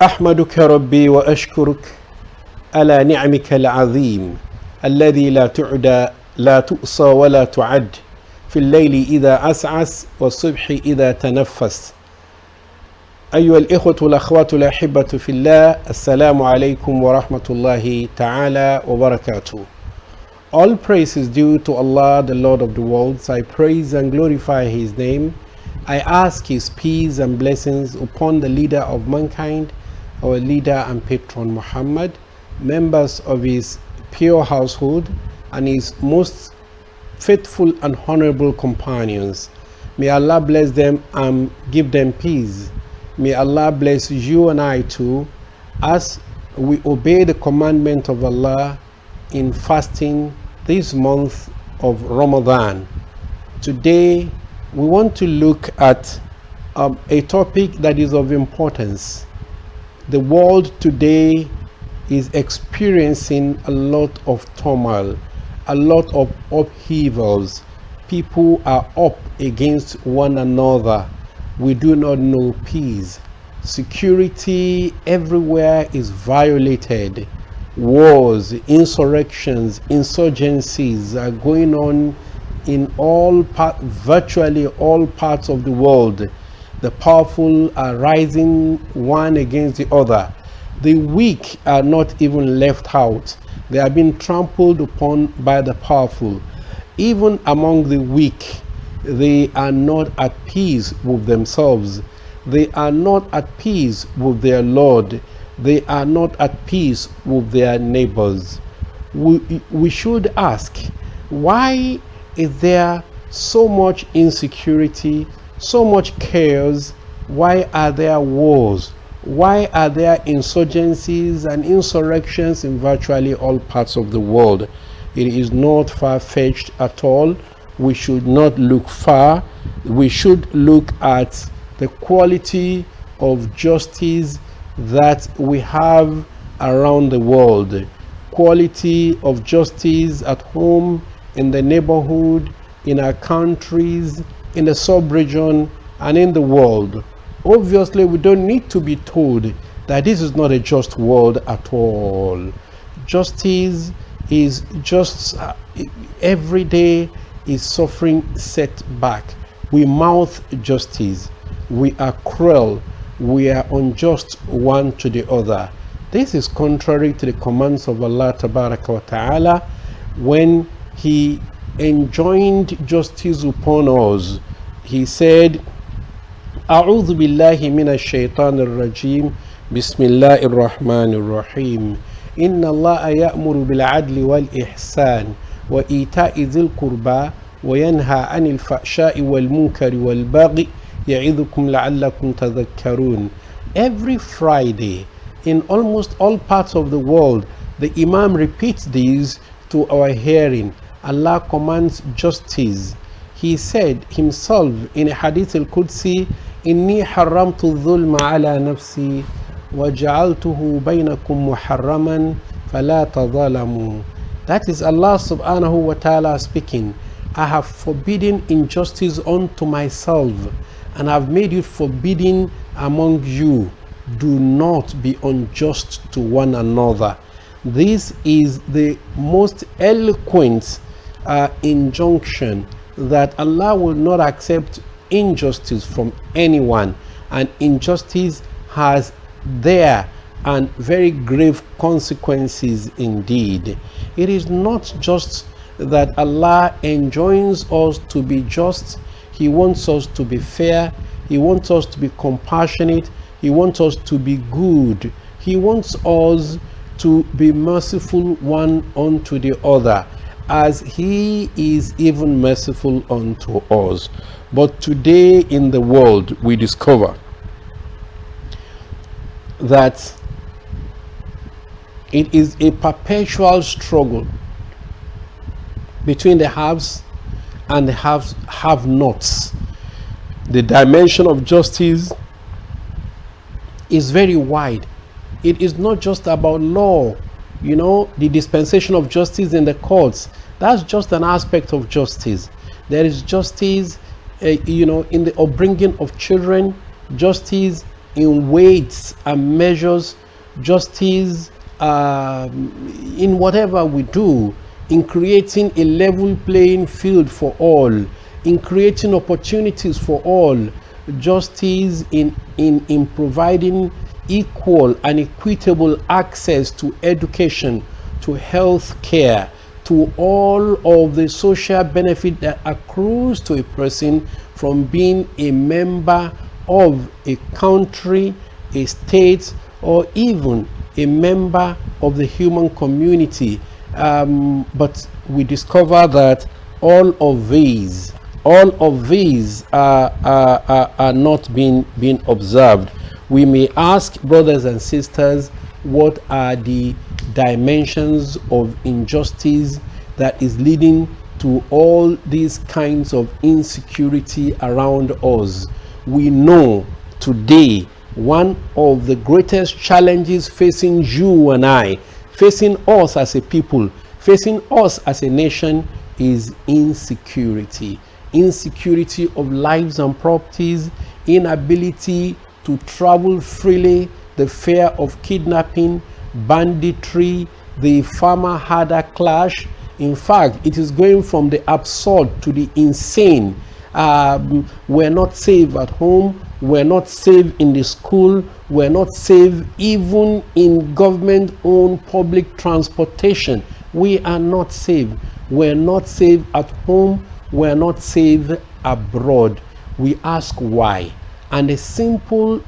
أحمدك ربي وأشكرك على نعمك العظيم الذي لا تعدى لا تؤصى ولا تعد في الليل إذا عسعس والصبح إذا تنفس. أيها الإخوة والأخوات الأحبة في الله, Assalamu alaikum wa rahmatullahi ta'ala wa barakatuh. All praise is due to Allah, the Lord of the worlds. I praise and glorify His name. I ask His peace and blessings upon the leader of mankind, our leader and patron Muhammad, members of his pure household, and his most faithful and honorable companions. May Allah bless them and give them peace. May Allah bless you and I too, as we obey the commandment of Allah in fasting this month of Ramadan. Today we want to look at a topic that is of importance. The world today is experiencing a lot of turmoil, a lot of upheavals. People are up against one another. We do not know peace. Security everywhere is violated. Wars, insurrections, insurgencies are going on in virtually all parts of the world. The powerful are rising one against the other. The weak are not even left out. They are being trampled upon by the powerful. Even among the weak, they are not at peace with themselves. They are not at peace with their Lord. They are not at peace with their neighbors. We should ask, why is there so much insecurity, so much chaos? Why are there wars? Why are there insurgencies and insurrections in virtually all parts of the world? It is not far-fetched at all. We should not look far. We should look at the quality of justice that we have around the world. Quality of justice at home, in the neighborhood, in our countries, in the sub-region, and in the world. Obviously, we don't need to be told that this is not a just world at all. Justice is just every day is suffering setback. We mouth justice. We are cruel. We are unjust one to the other. This is contrary to the commands of Allah Tabaraka wa Ta'ala when He enjoined justice upon us. He said, أعوذ بالله من الشيطان الرجيم بسم الله الرحمن الرحيم إن الله يأمر بالعدل والإحسان وإيتاء ذي القربى وينهى عن الفحشاء والمنكر والبغي يعظكم لعلكم تذكرون. Every Friday in almost all parts of the world, the Imam repeats these to our hearing. Allah commands justice. He said himself in a hadith al-Qudsi, إني حرمت الظلم على نفسي وجعلته بينكم محرما فلا تظالموا. That is Allah subhanahu wa ta'ala speaking. I have forbidden injustice unto myself, and have made it forbidden among you. Do not be unjust to one another. This is the most eloquent injunction that Allah will not accept injustice from anyone, and injustice has there and very grave consequences indeed. It is not just that Allah enjoins us to be just. He wants us to be fair. He wants us to be compassionate. He wants us to be good. He wants us to be merciful one unto the other, as He is even merciful unto us. But today in the world, we discover that it is a perpetual struggle between the haves and the have-nots. The dimension of justice is very wide. It is not just about law, the dispensation of justice in the courts. That's just an aspect of justice. There is justice, in the upbringing of children, justice in weights and measures, justice in whatever we do, in creating a level playing field for all, in creating opportunities for all, justice in providing equal and equitable access to education, to health care, to all of the social benefit that accrues to a person from being a member of a country, a state, or even a member of the human community. But we discover that all of these are not being observed. We may ask, brothers and sisters, what are the dimensions of injustice that is leading to all these kinds of insecurity around us? We know today one of the greatest challenges facing you and I, facing us as a people, facing us as a nation, is insecurity. Insecurity of lives and properties, inability to travel freely, the fear of kidnapping, banditry, the farmer herder clash. In fact, it is going from the absurd to the insane. We're not safe at home, we're not safe in the school, we're not safe even in government-owned public transportation. We are not safe. We're not safe at home, we're not safe abroad. We ask why. And the simple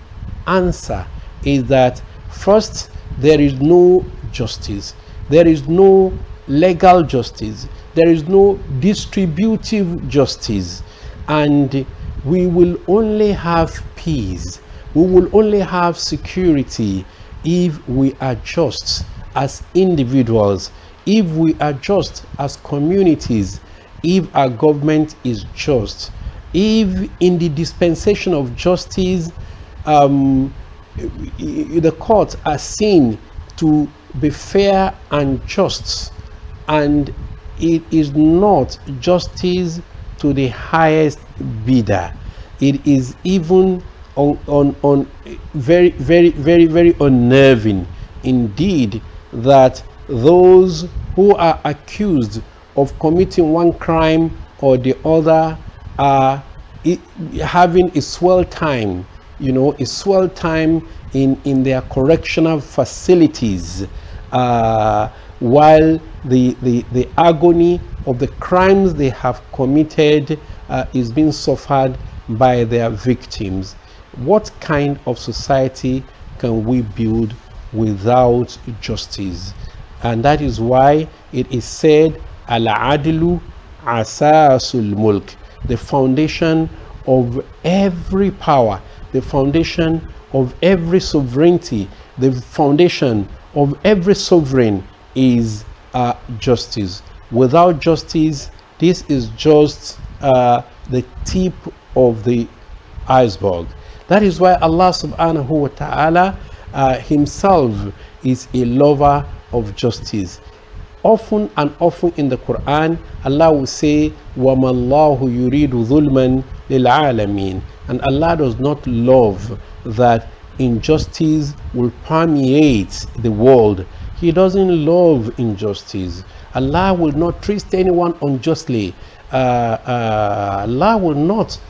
answer is that first, there is no justice. There is no legal justice. There is no distributive justice. And we will only have peace. We will only have security if we are just as individuals, if we are just as communities, if our government is just, if in the dispensation of justice, the courts are seen to be fair and just, and it is not justice to the highest bidder. It is even on very, very, very, very unnerving indeed that those who are accused of committing one crime or the other are having a swell time, a swell time in their correctional facilities, while the agony of the crimes they have committed is being suffered by their victims. What kind of society can we build without justice? And that is why it is said, al-adlu asasul mulk, the foundation of every power, the foundation of every sovereignty, the foundation of every sovereign is justice. Without justice, this is just the tip of the iceberg. That is why Allah subhanahu wa ta'ala himself is a lover of justice. Often and often in the Quran, Allah will say, وَمَا اللَّهُ يُرِيدُ ظُلْمًا لِلْعَالَمِينَ. And Allah does not love that injustice will permeate the world. He doesn't love injustice. Allah will not treat anyone unjustly. Allah will not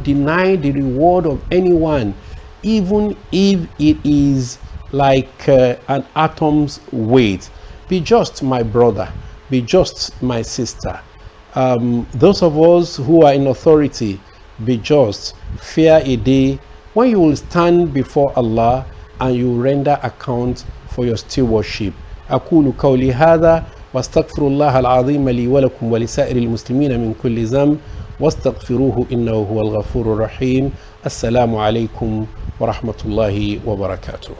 deny the reward of anyone, even if it is like an atom's weight. Be just, my brother. Be just, my sister. Those of us who are in authority, be just. Fear a day when you will stand before Allah and you render account for your stewardship. أقول قولي هذا واستغفر الله العظيم لي ولكم ولسائر المسلمين من كل ذنب واستغفروه إنه هو الغفور الرحيم. السلام عليكم ورحمة الله وبركاته.